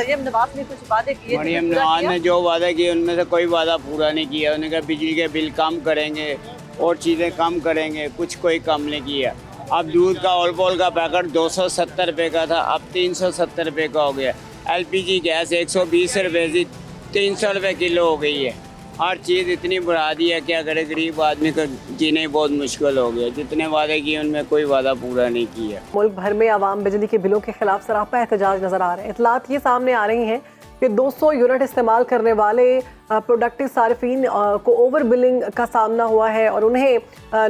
मरियम नवाज ने कुछ वादे किए, मरियम नवाज ने जो वादा किए उनमें से कोई वादा पूरा नहीं किया। उन्होंने कहा बिजली के बिल कम करेंगे और चीज़ें कम करेंगे, कुछ कोई कम नहीं किया। अब दूध का ऑलपोल का पैकेट 270 रुपये का था, अब 370 रुपये का हो गया। LPG गैस 120 रुपये से 300 रुपये किलो हो गई है। हर चीज़ इतनी बढ़ा दी है, क्या करे, गरीब आदमी को जीने बहुत मुश्किल हो गया। जितने वादे किए उनमें कोई वादा पूरा नहीं किया। मुल्क भर में आवाम बिजली के बिलों के खिलाफ सरापा एहतजाज नजर आ रहे हैं। इतलात ये सामने आ रही हैं कि 200 यूनिट इस्तेमाल करने वाले प्रोडक्टिव सार्फिन को ओवर बिलिंग का सामना हुआ है और उन्हें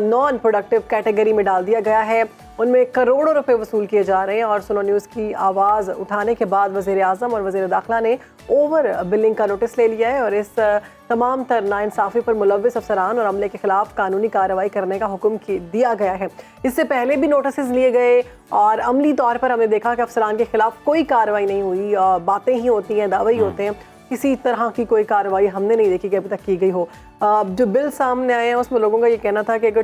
नॉन प्रोडक्टिव कैटेगरी में डाल दिया गया है। उनमें करोड़ों रुपए वसूल किए जा रहे हैं और सुनो न्यूज़ की आवाज़ उठाने के बाद वज़ीर आज़म और वज़ीर दाखिला ने ओवर बिलिंग का नोटिस ले लिया है और इस तमाम तर नाइंसाफ़ी पर मुलव्विस अफसरान और अमले के खिलाफ कानूनी कार्रवाई करने का हुक्म दिया गया है। इससे पहले भी नोटिस लिए गए और अमली तौर पर हमने देखा कि अफसरान के खिलाफ कोई कार्रवाई नहीं हुई, बातें ही होती हैं, दावे ही होते हैं। किसी तरह की कोई कार्रवाई हमने नहीं देखी कि अभी तक की गई हो। जो बिल सामने आए हैं उसमें लोगों का ये कहना था कि अगर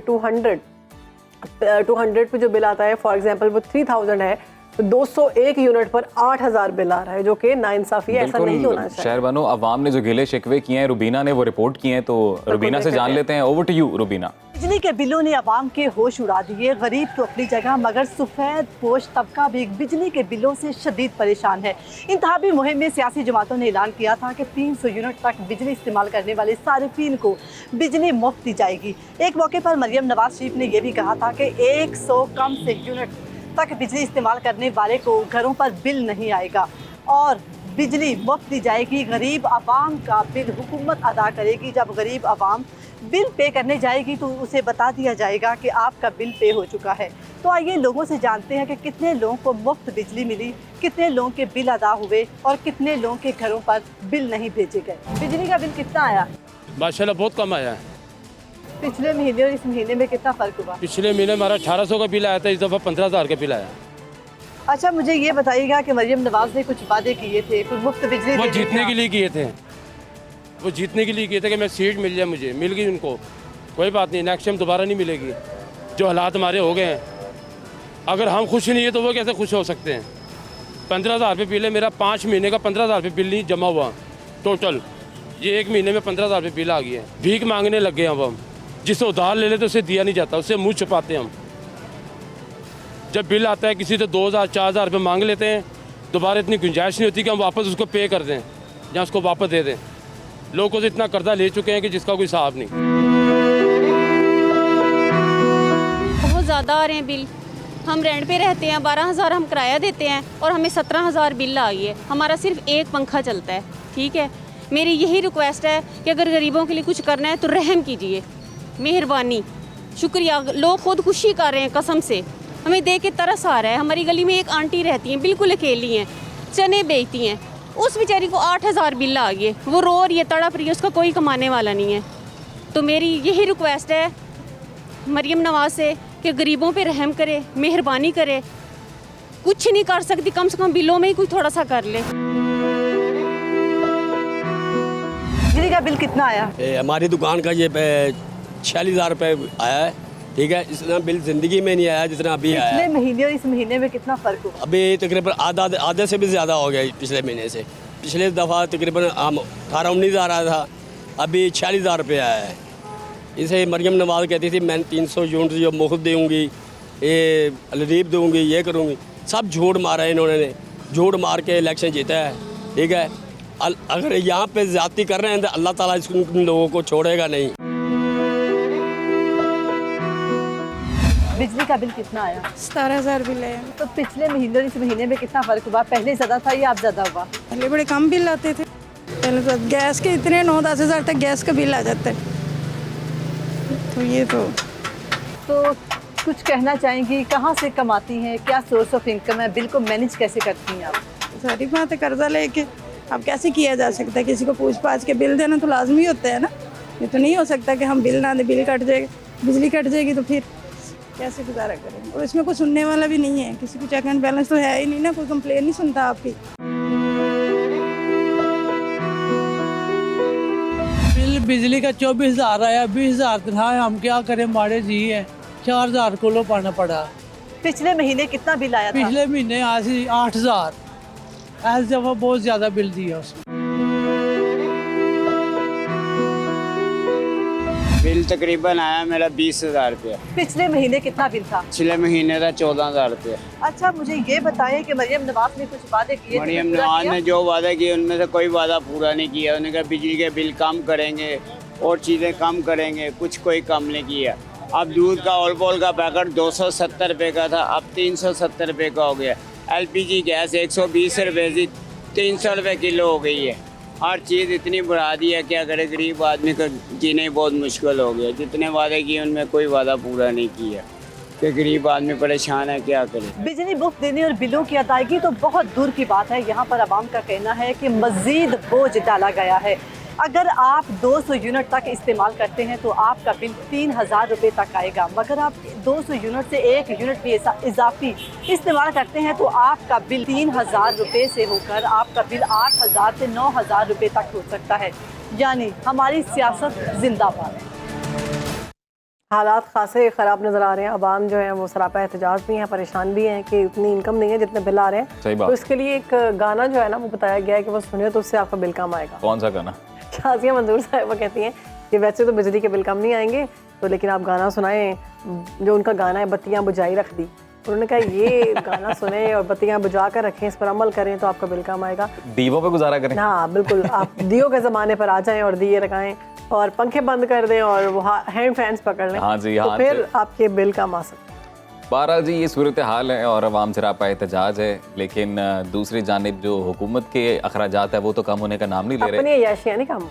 200 पे जो बिल आता है, फॉर एग्जांपल वो 3000 है तो 201 यूनिट पर 8000 बिल आ रहा है, जो कि नाइंसाफी है, ऐसा नहीं होना चाहिए। शहरबानो, अवाम ने जो गिले शिकवे किए हैं, रुबीना ने वो रिपोर्ट किए हैं, तो रुबीना से जान लेते हैं। Over to you Rubina. बिजली के बिलों ने आवाम के होश उड़ा दिए। गरीब तो अपनी जगह मगर सफ़ेद पोश तबका भी बिजली के बिलों से शदीद परेशान है। इंतहाबी मुहिम में सियासी जमातों ने ऐलान किया था कि 300 यूनिट तक बिजली इस्तेमाल करने वाले सारिफीन को बिजली मुफ्त दी जाएगी। एक मौके पर मरियम नवाज शरीफ ने यह भी कहा था कि 100 कम से यूनिट तक बिजली इस्तेमाल करने वाले को घरों पर बिल नहीं आएगा और बिजली मुफ्त दी जाएगी। गरीब आवाम का बिल हुकूमत अदा करेगी। जब गरीब आवाम बिल पे करने जाएगी तो उसे बता दिया जाएगा कि आपका बिल पे हो चुका है। तो आइए लोगों से जानते हैं कि कितने लोगों को मुफ्त बिजली मिली, कितने लोगों के बिल अदा हुए और कितने लोगों के घरों पर बिल नहीं भेजे गए। बिजली का बिल कितना आया? माशाल्लाह बहुत कम आया है। पिछले महीने और इस महीने में कितना फ़र्क हुआ? पिछले महीने हमारा 1800 का बिल आया था, इस दफ़ा 15000 का बिल आया। अच्छा, मुझे ये बताइएगा कि मरियम नवाज ने कुछ वादे किए थे, कुछ मुफ्त बिजली वो जीतने के लिए किए थे, वो जीतने के लिए किए थे कि मैं सीट मिल जाए, मुझे मिल गई। उनको कोई बात नहीं, नेक्स्ट टाइम दोबारा नहीं मिलेगी। जो हालात हमारे हो गए हैं, अगर हम खुश नहीं है तो वो कैसे खुश हो सकते हैं। 15000 रुपये बिल है मेरा, 5 महीने का 15000 रुपये बिल नहीं जमा हुआ टोटल। ये 1 महीने में 15000 रुपये बिल आ गया है। भीख मांगने लग गए अब हम। जिससे उधार ले ले तो उसे दिया नहीं जाता, उससे मुँह छुपाते हैं हम। जब बिल आता है किसी तो 2000 4000 रुपये मांग लेते हैं, दोबारा इतनी गुंजाइश नहीं होती कि हम वापस उसको पे कर दें या उसको वापस दे दें। लोगों से इतना कर्जा ले चुके हैं कि जिसका कोई हिसाब नहीं। बहुत ज़्यादा आ रहे हैं बिल। हम रेंट पे रहते हैं, 12000 हम किराया देते हैं और हमें 17000 बिल आ गई है। हमारा सिर्फ एक पंखा चलता है, ठीक है। मेरी यही रिक्वेस्ट है कि अगर गरीबों के लिए कुछ करना है तो रहम कीजिए, मेहरबानी, शुक्रिया। लोग खुदकुशी कर रहे हैं, कसम से हमें देख के तरस आ रहा है। हमारी गली में एक आंटी रहती हैं, बिल्कुल अकेली हैं, चने बेचती हैं। उस बेचारी को 8000 बिल आ गए, वो रो रही है, तड़प रही है, उसका कोई कमाने वाला नहीं है। तो मेरी यही रिक्वेस्ट है मरियम नवाज से कि गरीबों पे रहम करे, मेहरबानी करे। कुछ नहीं कर सकती, कम से कम बिलों में ही कुछ थोड़ा सा कर ले। बिजली का बिल कितना आया? हमारी दुकान का ये 46,000 रुपये आया है, ठीक है। इतना बिल ज़िंदगी में नहीं आया जितना अभी आया। पिछले महीने और इस महीने में कितना फ़र्क हुआ? अभी तकरीबन आधे से भी ज़्यादा हो गया पिछले महीने से। पिछले दफ़ा तकरीबन 18-19,000 आया था, अभी 46,000 रुपये आया है। इसे मरियम नवाज कहती थी मैं 300 यूनिट जो मुफ्त दूँगी, ये रिलीफ दूँगी, ये करूँगी। सब झूठ मारा है इन्होंने, झूठ मार के इलेक्शन जीता है, ठीक है। अगर यहाँ पे ज़्यादती कर रहे हैं तो अल्लाह ताला इन लोगों को छोड़ेगा नहीं। बिजली का बिल कितना आया? 17,000 बिल है। तो पिछले महीने और इस महीने में कितना फ़र्क हुआ? पहले ज़्यादा था या अब ज़्यादा हुआ? पहले बड़े कम बिल आते थे, पहले तो गैस के इतने 9-10 हज़ार तक गैस का बिल आ जाता है। तो ये तो कुछ कहना चाहेंगी, कहाँ से कमाती हैं, क्या सोर्स ऑफ इनकम है, बिल को मैनेज कैसे करती हैं आप? सारी बात है, कर्जा लेके अब कैसे किया जा सकता है? किसी को पूछ पाछ के बिल देना तो लाजमी होता है ना। ये तो नहीं हो सकता कि हम बिल ना दें, बिल कट जाएगा, बिजली कट जाएगी तो फिर कैसे गुजारा करें? और इसमें कोई सुनने वाला भी नहीं है, किसी को चेक एंड बैलेंस तो है ही नहीं ना, कोई कंप्लेन नहीं सुनता आपकी। बिल बिजली का 24,000 आया, 20,000 था, हम क्या करें, मारे जी है, 4,000 को लो पाना पड़ा। पिछले महीने कितना बिल आया था? पिछले महीने आज 8,000। इस दफ़ा बहुत ज़्यादा बिल दिया उसने। बिल तकरीबन आया मेरा 20,000 रुपया। पिछले महीने कितना बिल था? पिछले महीने था 14,000 रुपया। अच्छा, मुझे ये बताइए कि मरियम नवाज ने कुछ वादे किए थे, मरियम पूरा नवाज किया? ने जो वादा किए उनमें से कोई वादा पूरा नहीं किया। उन्होंने कहा बिजली के बिल कम करेंगे और चीज़ें कम करेंगे, कुछ कोई कम नहीं किया। अब दूध का ऑलपोल का पैकेट 270 रुपये का था, अब 370 रुपये का हो गया। LPG गैस 120 रुपये से 300 रुपये किलो हो गई है। हर चीज़ इतनी बढ़ा दी है, क्या करे, गरीब आदमी का जीने बहुत मुश्किल हो गया। जितने वादे किए उनमें कोई वादा पूरा नहीं किया कि गरीब आदमी परेशान है, क्या करे। बिजली मुफ्त देने और बिलों की अदायगी तो बहुत दूर की बात है। यहाँ पर आवाम का कहना है कि मज़ीद बोझ डाला गया है। अगर आप 200 यूनिट तक इस्तेमाल करते हैं तो आपका बिल 3,000 रुपये तक आएगा, मगर आप 200 यूनिट से 1 यूनिट भी इजाफी इस्तेमाल करते हैं तो आपका बिल 3,000 रुपये से होकर आपका बिल 8,000 से 9,000 रुपये तक हो सकता है। यानी हमारी सियासत जिंदाबाद है। हालात खासे ख़राब नज़र आ रहे हैं। अवाम जो है वो सरापा एहतजाज भी हैं, परेशान भी हैं कि उतनी इनकम नहीं है जितने बिल आ रहे हैं। सही बात। तो इसके लिए एक गाना जो है ना वो बताया गया है कि वो सुनिए तो उससे आपका बिल कम आएगा। कौन सा गाना? शाजिया मंजूर साहिबा कहती हैं कि वैसे तो बिजली के बिल कम नहीं आएंगे तो लेकिन आप गाना सुनाएं। जो उनका गाना है बत्तियां बुझाई रख दी, उन्होंने कहा ये गाना सुने और बत्तियां बुझा कर रखें, इस पर अमल करें तो आपका बिल कम आएगा। दीवों पे गुजारा करें। हाँ बिल्कुल, आप दियो के ज़माने पर आ जाएं और दिए लगाएं और पंखे बंद कर दें और वो हैंड फैंस पकड़ लें। हाँ जी, तो हाँ फिर जी। आपके बिल कम आ सकते हैं। बहरहाल जी ये सूरत हाल है और अवाम सरापा एहतजाज है, लेकिन दूसरी जानिब जो हुकूमत के अखराजात है वो तो कम होने का नाम नहीं ले रहे। अपनी अय्याशियाँ नहीं कम